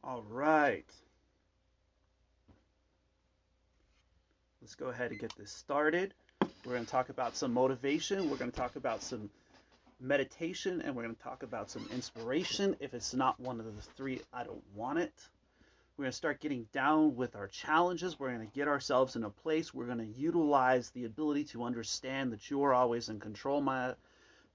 All right. Let's go ahead and get this started. We're going to talk about some motivation. We're going to talk about some meditation, and we're going to talk about some inspiration. If it's not one of the three, I don't want it. We're going to start getting down with our challenges. We're going to get ourselves in a place. We're going to utilize the ability to understand that you are always in control, my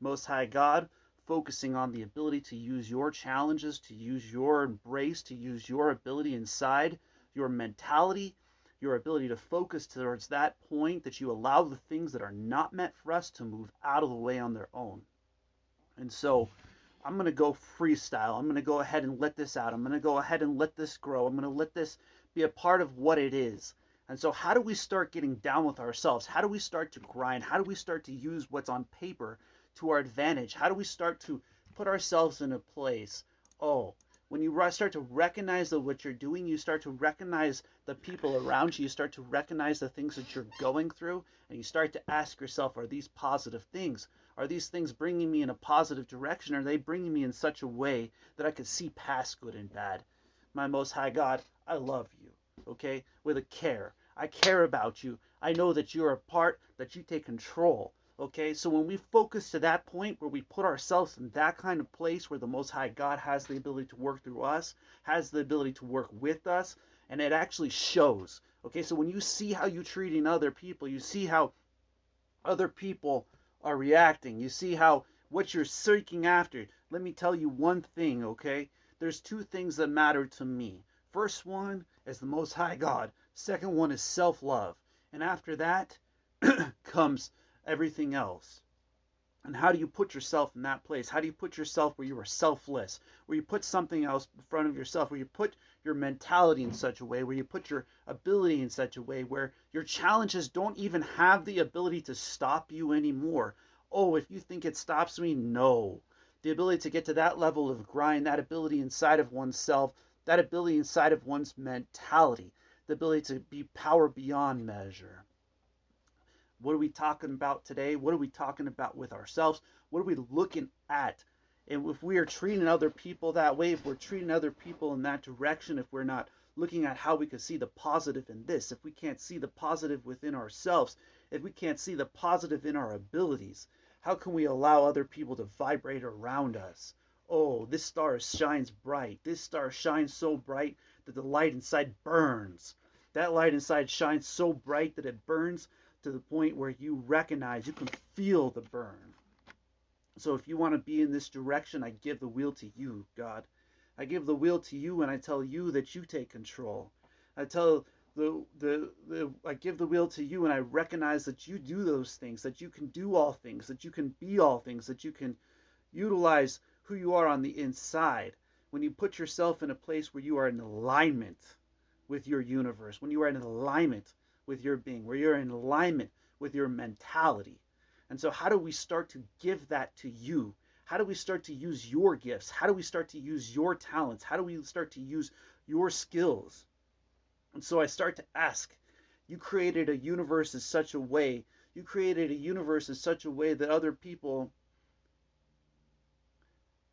Most High God, focusing on the ability to use your challenges, to use your embrace, to use your ability inside, your mentality, your ability to focus towards that point that you allow the things that are not meant for us to move out of the way on their own. And so I'm going to go freestyle. I'm going to go ahead and let this out. I'm going to go ahead and let this grow. I'm going to let this be a part of what it is. And so, how do we start getting down with ourselves? How do we start to grind? How do we start to use what's on paper to our advantage? How do we start to put ourselves in a place? Oh, when you start to recognize what you're doing, you start to recognize the people around you, you start to recognize the things that you're going through, and you start to ask yourself, are these positive things? Are these things bringing me in a positive direction? Are they bringing me in such a way that I can see past good and bad? My Most High God, I love you, okay? With a care. I care about you. I know that you're a part, that you take control, okay? So when we focus to that point where we put ourselves in that kind of place where the Most High God has the ability to work through us, has the ability to work with us, and it actually shows, okay? So when you see how you're treating other people, you see how other people are reacting. You see how what you're seeking after. Let me tell you one thing, okay? There's two things that matter to me. First one is the Most High God. Second one is self-love. And after that comes everything else. And how do you put yourself in that place? How do you put yourself where you are selfless, where you put something else in front of yourself, where you put your mentality in such a way, where you put your ability in such a way, where your challenges don't even have the ability to stop you anymore? Oh, if you think it stops me, no. The ability to get to that level of grind, that ability inside of oneself, that ability inside of one's mentality, the ability to be power beyond measure. What are we talking about today? What are we talking about with ourselves? What are we looking at? And if we are treating other people that way, if we're treating other people in that direction, if we're not looking at how we can see the positive in this, if we can't see the positive within ourselves, if we can't see the positive in our abilities, how can we allow other people to vibrate around us? Oh, this star shines bright. This star shines so bright that the light inside burns. That light inside shines so bright that it burns to the point where you recognize, you can feel the burn. So if you want to be in this direction, I give the wheel to you, God. I give the wheel to you and I tell you that you take control. I tell I give the wheel to you and I recognize that you do those things, that you can do all things, that you can be all things, that you can utilize who you are on the inside. When you put yourself in a place where you are in alignment with your universe, when you are in alignment with your being, where you're in alignment with your mentality. And so, how do we start to give that to you? How do we start to use your gifts? How do we start to use your talents? How do we start to use your skills? And so, I start to ask, you created a universe in such a way, you created a universe in such a way that other people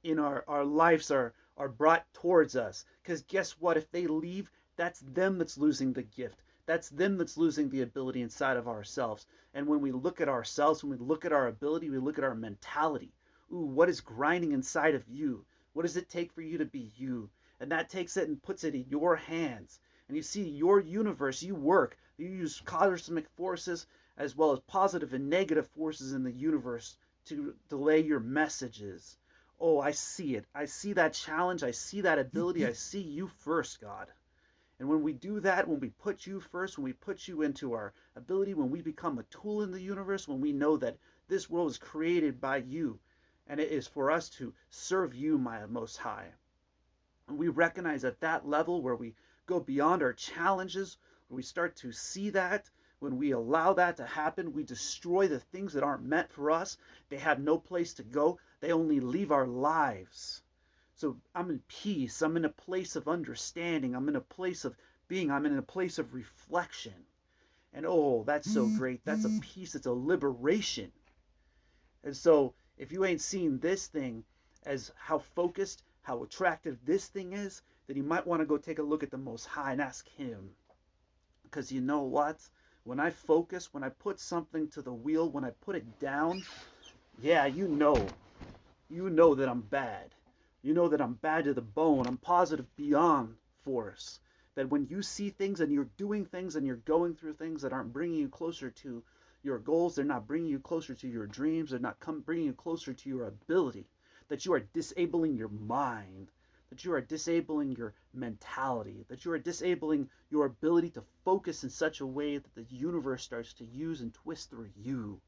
in our lives are brought towards us. Because guess what? If they leave, that's them that's losing the gift. That's them that's losing the ability inside of ourselves. And when we look at ourselves, when we look at our ability, we look at our mentality. Ooh, what is grinding inside of you? What does it take for you to be you? And that takes it and puts it in your hands. And you see your universe, you work. You use cosmic forces as well as positive and negative forces in the universe to delay your messages. Oh, I see it. I see that challenge. I see that ability. I see you first, God. And when we do that, when we put you first, when we put you into our ability, when we become a tool in the universe, when we know that this world is created by you and it is for us to serve you, my Most High. And we recognize at that level where we go beyond our challenges, where we start to see that, when we allow that to happen, we destroy the things that aren't meant for us. They have no place to go. They only leave our lives. So I'm in peace. I'm in a place of understanding. I'm in a place of being. I'm in a place of reflection. And oh, that's so great. That's a peace. It's a liberation. And so if you ain't seen this thing as how focused, how attractive this thing is, then you might want to go take a look at the Most High and ask Him. Because you know what? When I focus, when I put something to the wheel, when I put it down, yeah, you know that I'm bad. You know that I'm bad to the bone. I'm positive beyond force. That when you see things and you're doing things and you're going through things that aren't bringing you closer to your goals, they're not bringing you closer to your dreams, they're not bringing you closer to your ability, that you are disabling your mind, that you are disabling your mentality, that you are disabling your ability to focus in such a way that the universe starts to use and twist through you.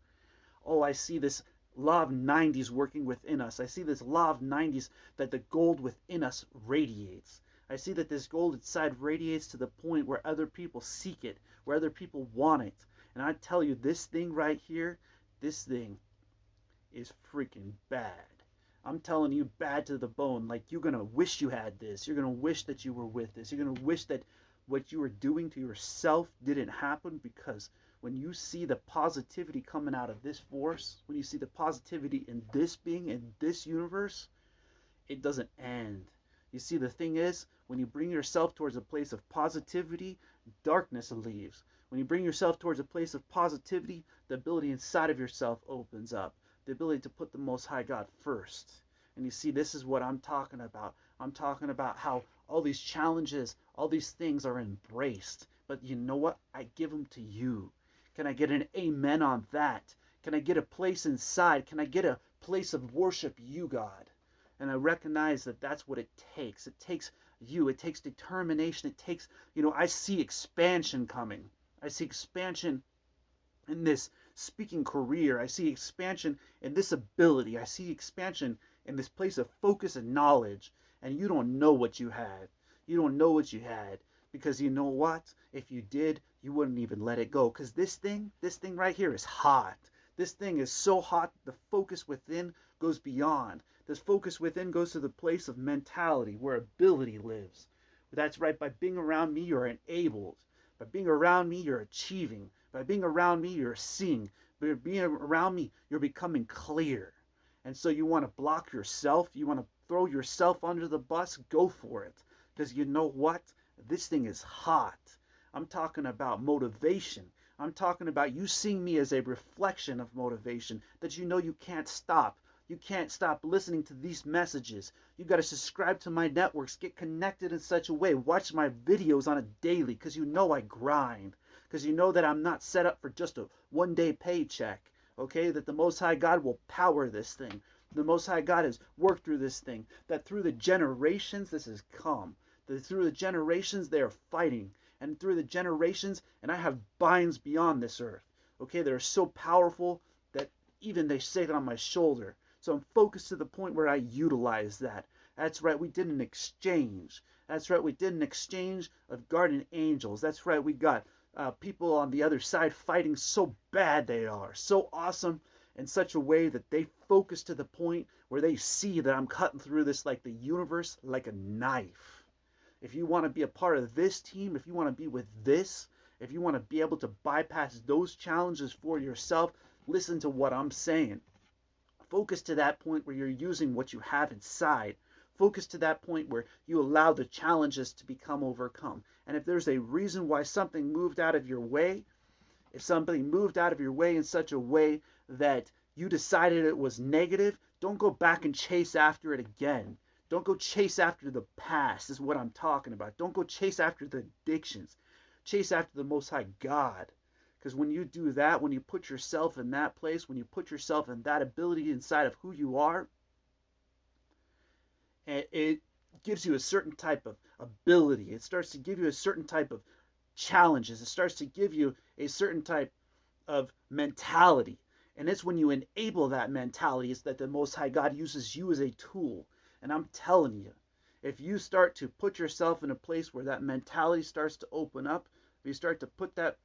Oh, I see this law of 90s working within us. I see this law of 90s that the gold within us radiates. I see that this gold inside radiates to the point where other people seek it, where other people want it. And I tell you, this thing right here, this thing is freaking bad. I'm telling you, bad to the bone. Like, you're going to wish you had this. You're going to wish that you were with this. You're going to wish that what you were doing to yourself didn't happen, because when you see the positivity coming out of this force, when you see the positivity in this being, in this universe, it doesn't end. You see, the thing is, when you bring yourself towards a place of positivity, darkness leaves. When you bring yourself towards a place of positivity, the ability inside of yourself opens up. The ability to put the Most High God first. And you see, this is what I'm talking about. I'm talking about how all these challenges, all these things are embraced. But you know what? I give them to you. Can I get an amen on that? Can I get a place inside? Can I get a place of worship you, God? And I recognize that that's what it takes. It takes you. It takes determination. It takes, I see expansion coming. I see expansion in this speaking career. I see expansion in this ability. I see expansion in this place of focus and knowledge. And you don't know what you had. You don't know what you had. Because you know what? If you did, you wouldn't even let it go. Because this thing right here is hot. This thing is so hot, the focus within goes beyond. This focus within goes to the place of mentality, where ability lives. That's right. By being around me, you're enabled. By being around me, you're achieving. By being around me, you're seeing. By being around me, you're becoming clear. And so you want to block yourself. You want to throw yourself under the bus. Go for it. Because you know what? This thing is hot. I'm talking about motivation. I'm talking about you seeing me as a reflection of motivation, that you know you can't stop. You can't stop listening to these messages. You got to subscribe to my networks. Get connected in such a way. Watch my videos on a daily, because you know I grind. Because you know that I'm not set up for just a one-day paycheck. Okay? That the Most High God will power this thing. The Most High God has worked through this thing. That through the generations this has come. That through the generations they are fighting. And through the generations, and I have binds beyond this earth. Okay? They're so powerful that even they sit on my shoulder. So I'm focused to the point where I utilize that. That's right, we did an exchange. That's right, we did an exchange of guardian angels. That's right, we got people on the other side fighting so bad they are. So awesome in such a way that they focus to the point where they see that I'm cutting through this like the universe, like a knife. If you want to be a part of this team, if you want to be with this, if you want to be able to bypass those challenges for yourself, listen to what I'm saying. Focus to that point where you're using what you have inside. Focus to that point where you allow the challenges to become overcome. And if there's a reason why something moved out of your way, if something moved out of your way in such a way that you decided it was negative, don't go back and chase after it again. Don't go chase after the past, is what I'm talking about. Don't go chase after the addictions. Chase after the Most High God. Because when you do that, when you put yourself in that place, when you put yourself in that ability inside of who you are, it gives you a certain type of ability. It starts to give you a certain type of challenges. It starts to give you a certain type of mentality. And it's when you enable that mentality, it's that the Most High God uses you as a tool. And I'm telling you, if you start to put yourself in a place where that mentality starts to open up, if you start to put that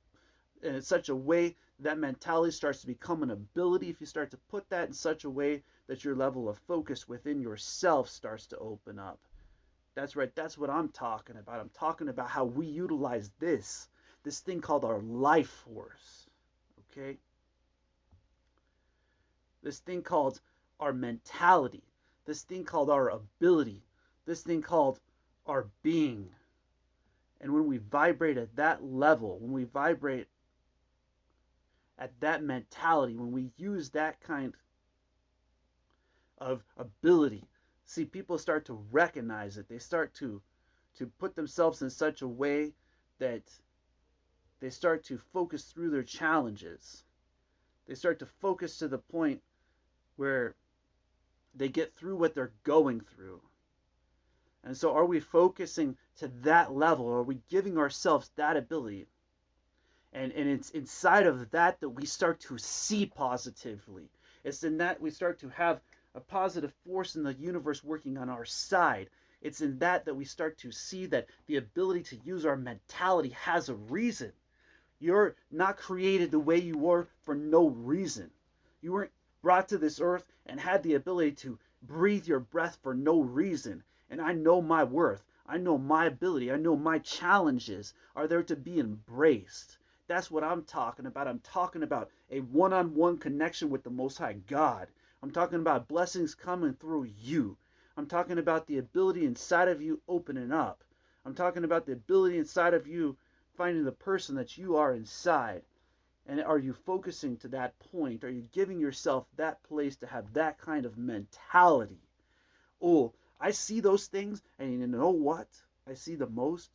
in such a way that mentality starts to become an ability, if you start to put that in such a way that your level of focus within yourself starts to open up. That's right, that's what I'm talking about. I'm talking about how we utilize this thing called our life force, okay? This thing called our mentality, this thing called our ability, this thing called our being. And when we vibrate at that level, when we vibrate at that mentality, when we use that kind of ability, see, people start to recognize it. They start to put themselves in such a way that they start to focus through their challenges. They start to focus to the point where they get through what they're going through. And so are we focusing to that level? Are we giving ourselves that ability? And it's inside of that we start to see positively. It's in that we start to have a positive force in the universe working on our side. It's in that we start to see that the ability to use our mentality has a reason. You're not created the way you were for no reason. You weren't brought to this earth and had the ability to breathe your breath for no reason. And I know my worth. I know my ability. I know my challenges are there to be embraced. That's what I'm talking about. I'm talking about a one-on-one connection with the Most High God. I'm talking about blessings coming through you. I'm talking about the ability inside of you opening up. I'm talking about the ability inside of you finding the person that you are inside. And are you focusing to that point? Are you giving yourself that place to have that kind of mentality? Oh, I see those things, and you know what? I see the most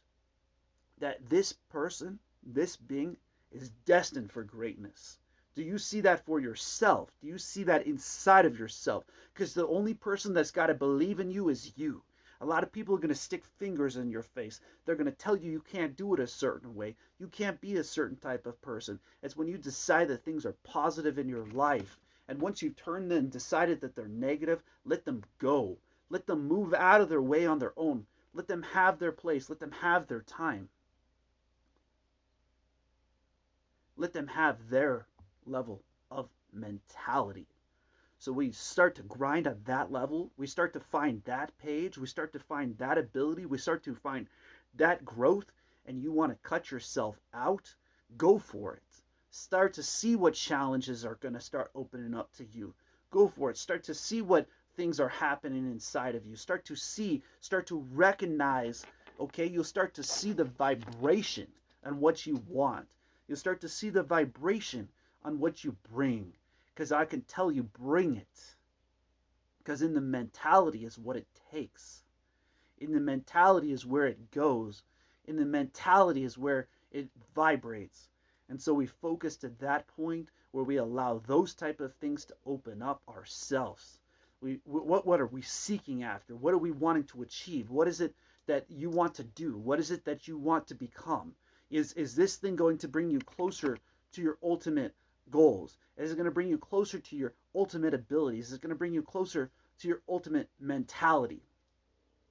that this person, this being, is destined for greatness. Do you see that for yourself? Do you see that inside of yourself? Because the only person that's got to believe in you is you. A lot of people are going to stick fingers in your face. They're going to tell you can't do it a certain way. You can't be a certain type of person. It's when you decide that things are positive in your life. And once you've turned them and decided that they're negative, let them go. Let them move out of their way on their own. Let them have their place. Let them have their time. Let them have their level of mentality. So we start to grind at that level. We start to find that page. We start to find that ability. We start to find that growth. And you want to cut yourself out, go for it. Start to see what challenges are going to start opening up to you. Go for it. Start to see what things are happening inside of you. Start to recognize, okay, you'll start to see the vibration on what you want. You'll start to see the vibration on what you bring. Because I can tell you, bring it. Because in the mentality is what it takes. In the mentality is where it goes. In the mentality is where it vibrates. And so we focus to that point where we allow those type of things to open up ourselves. What are we seeking after? What are we wanting to achieve? What is it that you want to do? What is it that you want to become? Is this thing going to bring you closer to your ultimate goals? Is it going to bring you closer to your ultimate abilities? Is it going to bring you closer to your ultimate mentality?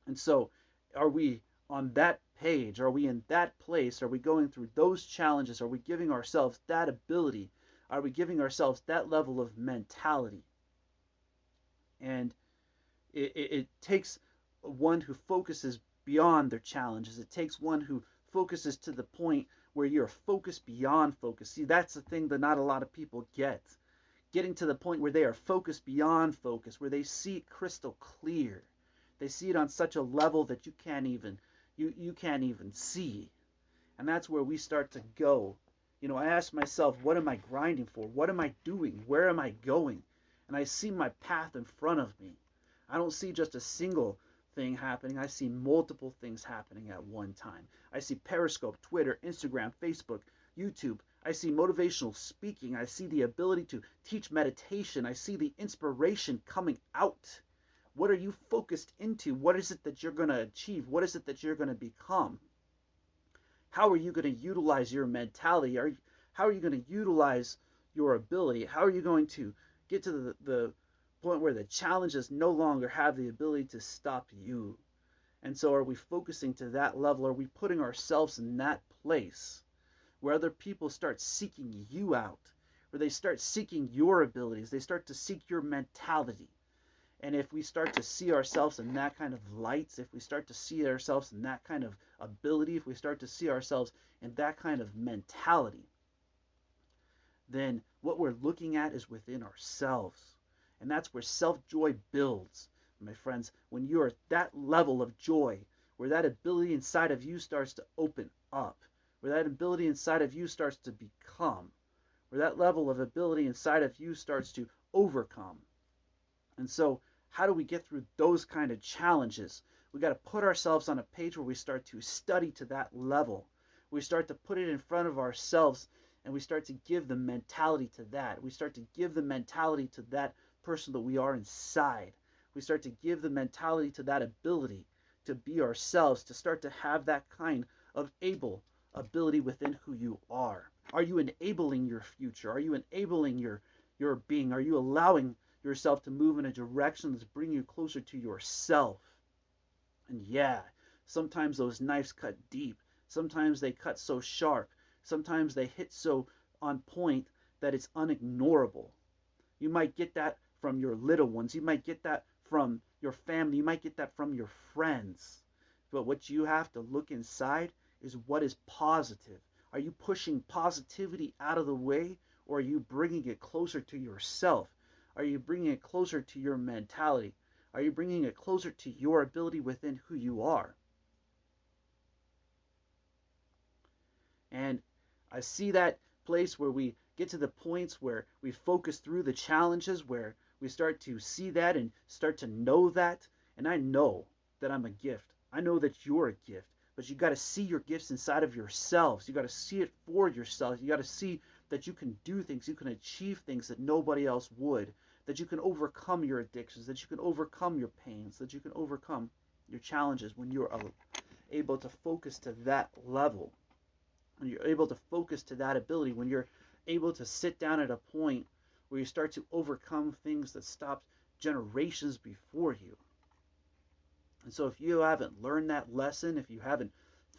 And so are we on that page? Are we in that place? Are we going through those challenges? Are we giving ourselves that ability? Are we giving ourselves that level of mentality? And it takes one who focuses beyond their challenges. It takes one who focuses to the point where you're focused beyond focus. See, that's the thing that not a lot of people get. Getting to the point where they are focused beyond focus, where they see it crystal clear. They see it on such a level that you can't even see. And that's where we start to go. You know, I ask myself, what am I grinding for? What am I doing? Where am I going? And I see my path in front of me. I don't see just a single thing happening. I see multiple things happening at one time. I see Periscope, Twitter, Instagram, Facebook, YouTube. I see motivational speaking. I see the ability to teach meditation. I see the inspiration coming out. What are you focused into? What is it that you're going to achieve? What is it that you're going to become? How are you going to utilize your mentality? How are you going to utilize your ability? How are you going to get to the point where the challenges no longer have the ability to stop you? And so are we focusing to that level? Are we putting ourselves in that place where other people start seeking you out, where they start seeking your abilities, they start to seek your mentality? And if we start to see ourselves in that kind of light, if we start to see ourselves in that kind of ability, if we start to see ourselves in that kind of mentality, then what we're looking at is within ourselves. And that's where self-joy builds. My friends, when you are at that level of joy, where that ability inside of you starts to open up, where that ability inside of you starts to become, where that level of ability inside of you starts to overcome. And so, how do we get through those kind of challenges? We got to put ourselves on a page where we start to study to that level. We start to put it in front of ourselves, and we start to give the mentality to that. We start to give the mentality to that person that we are inside. We start to give the mentality to that ability to be ourselves, to start to have that kind of ability within who you are. Are you enabling your future? Are you enabling your being? Are you allowing yourself to move in a direction that's bringing you closer to yourself? And yeah, sometimes those knives cut deep. Sometimes they cut so sharp. Sometimes they hit so on point that it's unignorable. You might get that from your little ones. You might get that from your family. You might get that from your friends. But what you have to look inside is what is positive. Are you pushing positivity out of the way, or are you bringing it closer to yourself? Are you bringing it closer to your mentality? Are you bringing it closer to your ability within who you are? And I see that place where we get to the points where we focus through the challenges, where we start to see that and start to know that. And I know that I'm a gift. I know that you're a gift. But you got to see your gifts inside of yourselves. You got to see it for yourself. You got to see that you can do things, you can achieve things that nobody else would, that you can overcome your addictions, that you can overcome your pains, that you can overcome your challenges when you're able to focus to that level, when you're able to focus to that ability, when you're able to sit down at a point where you start to overcome things that stopped generations before you. And so if you haven't learned that lesson, if you haven't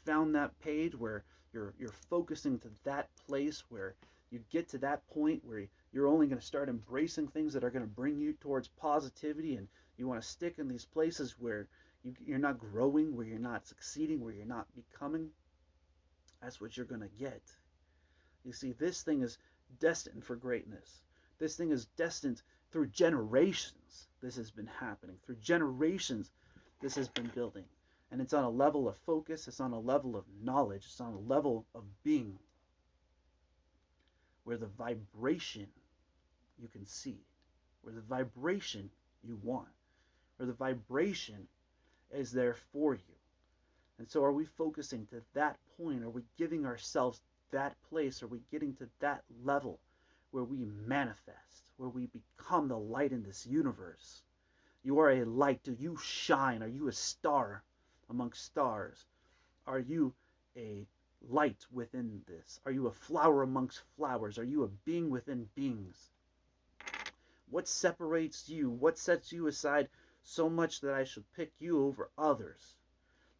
found that page where you're focusing to that place where you get to that point where you're only going to start embracing things that are going to bring you towards positivity, and you want to stick in these places where you're not growing, where you're not succeeding, where you're not becoming, that's what you're going to get. You see, this thing is destined for greatness. This thing is destined through generations. This has been happening. Through generations, this has been building. And it's on a level of focus. It's on a level of knowledge. It's on a level of being where the vibration you can see, where the vibration you want, where the vibration is there for you. And so are we focusing to that point? Are we giving ourselves that place? Are we getting to that level where we manifest, where we become the light in this universe? You are a light. Do you shine? Are you a star amongst stars? Are you a light within this? Are you a flower amongst flowers? Are you a being within beings? What separates you? What sets you aside so much that I should pick you over others?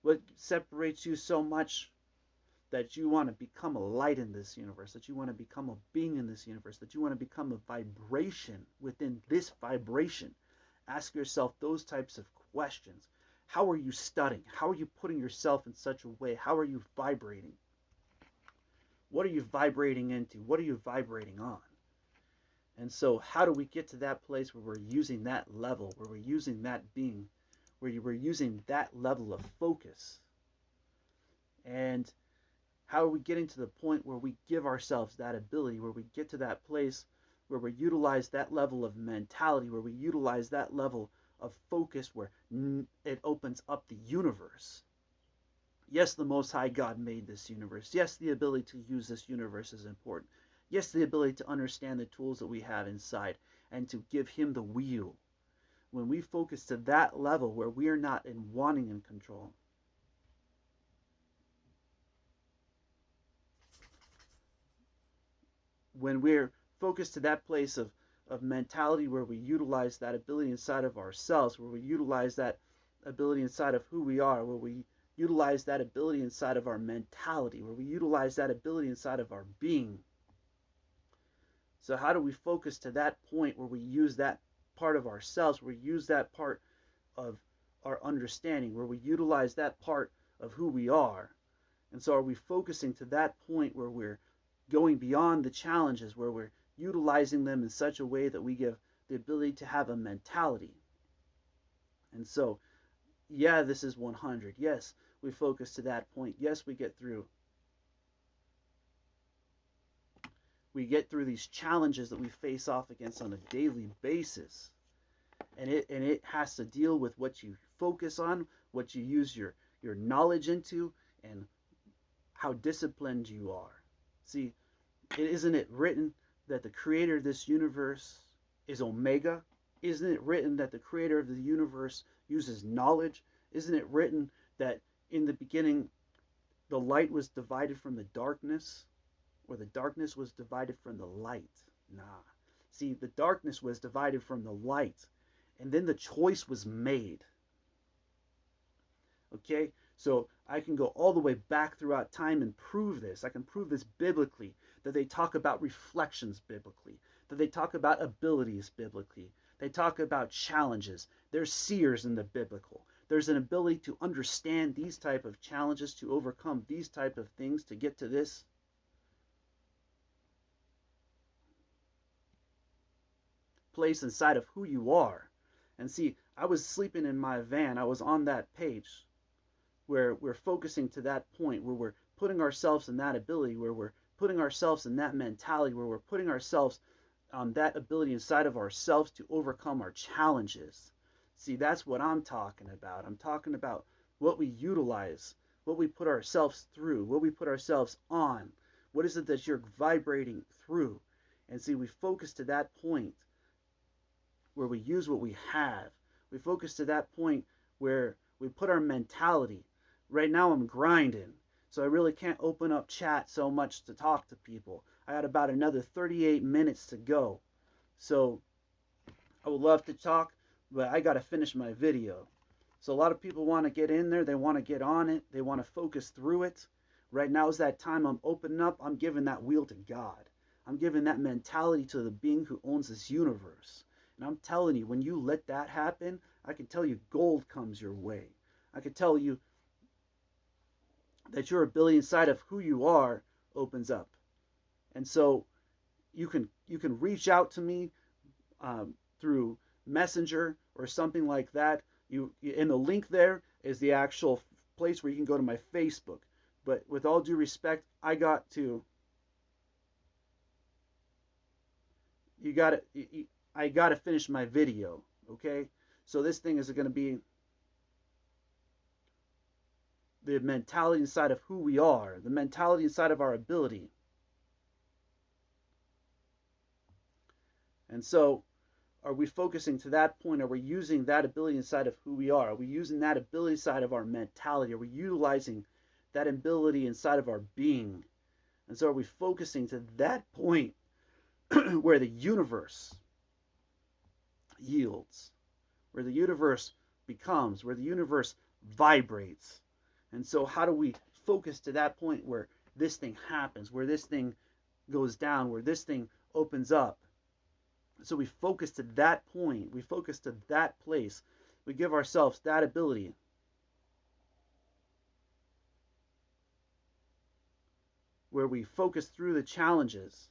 What separates you so much that you want to become a light in this universe, that you want to become a being in this universe, that you want to become a vibration within this vibration? Ask yourself those types of questions. How are you studying? How are you putting yourself in such a way? How are you vibrating? What are you vibrating into? What are you vibrating on? And so how do we get to that place where we're using that level, where we're using that being, where we're using that level of focus? And how are we getting to the point where we give ourselves that ability, where we get to that place where we utilize that level of mentality, where we utilize that level of focus, where it opens up the universe? Yes, the Most High God made this universe. Yes, the ability to use this universe is important. Yes, the ability to understand the tools that we have inside and to give Him the wheel. When we focus to that level where we are not in wanting in control, when we're focused to that place of mentality where we utilize that ability inside of ourselves, where we utilize that ability inside of who we are, where we utilize that ability inside of our mentality, where we utilize that ability inside of our being. So how do we focus to that point where we use that part of ourselves, where we use that part of our understanding, where we utilize that part of who we are? And so are we focusing to that point where we're going beyond the challenges, where we're utilizing them in such a way that we give the ability to have a mentality? And so, yeah, this is 100. Yes, we focus to that point. Yes, we get through. We get through these challenges that we face off against on a daily basis. And it has to deal with what you focus on, what you use your knowledge into, and how disciplined you are. See, isn't it written that the creator of this universe is Omega? Isn't it written that the creator of the universe uses knowledge? Isn't it written that in the beginning the light was divided from the darkness, or the darkness was divided from the light? Nah. See, the darkness was divided from the light, and then the choice was made. Okay? So I can go all the way back throughout time and prove this. I can prove this biblically, that they talk about reflections biblically, that they talk about abilities biblically. They talk about challenges. There's seers in the biblical. There's an ability to understand these type of challenges, to overcome these type of things, to get to this place inside of who you are. And see, I was sleeping in my van. I was on that page where we're focusing to that point, where we're putting ourselves in that ability, where we're putting ourselves in that mentality, where we're putting ourselves on that ability inside of ourselves to overcome our challenges. See, that's what I'm talking about. I'm talking about what we utilize, what we put ourselves through, what we put ourselves on. What is it that you're vibrating through? And see, we focus to that point where we use what we have. We focus to that point where we put our mentality. Right now I'm grinding, so I really can't open up chat so much to talk to people. I got about another 38 minutes to go. So I would love to talk, but I got to finish my video. So a lot of people want to get in there. They want to get on it. They want to focus through it. Right now is that time. I'm opening up. I'm giving that wheel to God. I'm giving that mentality to the being who owns this universe. And I'm telling you, when you let that happen, I can tell you gold comes your way. I can tell you that your ability inside of who you are opens up. And so you can reach out to me through Messenger or something like that. In the link there is the actual place where you can go to my Facebook. But with all due respect, I got to finish my video, okay? So this thing is going to be the mentality inside of who we are, the mentality inside of our ability. And so, are we focusing to that point? Are we using that ability inside of who we are? Are we using that ability inside of our mentality? Are we utilizing that ability inside of our being? And so, are we focusing to that point where the universe yields, where the universe becomes, where the universe vibrates? And so how do we focus to that point where this thing happens, where this thing goes down, where this thing opens up? So we focus to that point. We focus to that place. We give ourselves that ability. Where we focus through the challenges.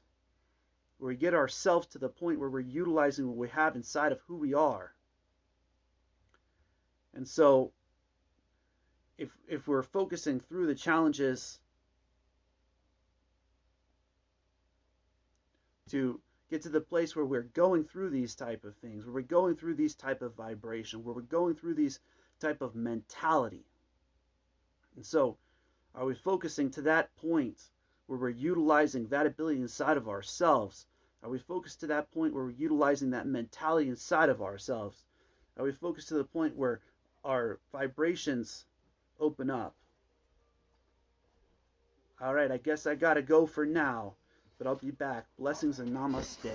Where we get ourselves to the point where we're utilizing what we have inside of who we are. And so if we're focusing through the challenges to get to the place where we're going through these type of things, where we're going through these type of vibration, where we're going through these type of mentality. And so are we focusing to that point where we're utilizing that ability inside of ourselves? Are we focused to that point where we're utilizing that mentality inside of ourselves? Are we focused to the point where our vibrations open up? All right, I guess I gotta go for now, but I'll be back. Blessings and namaste.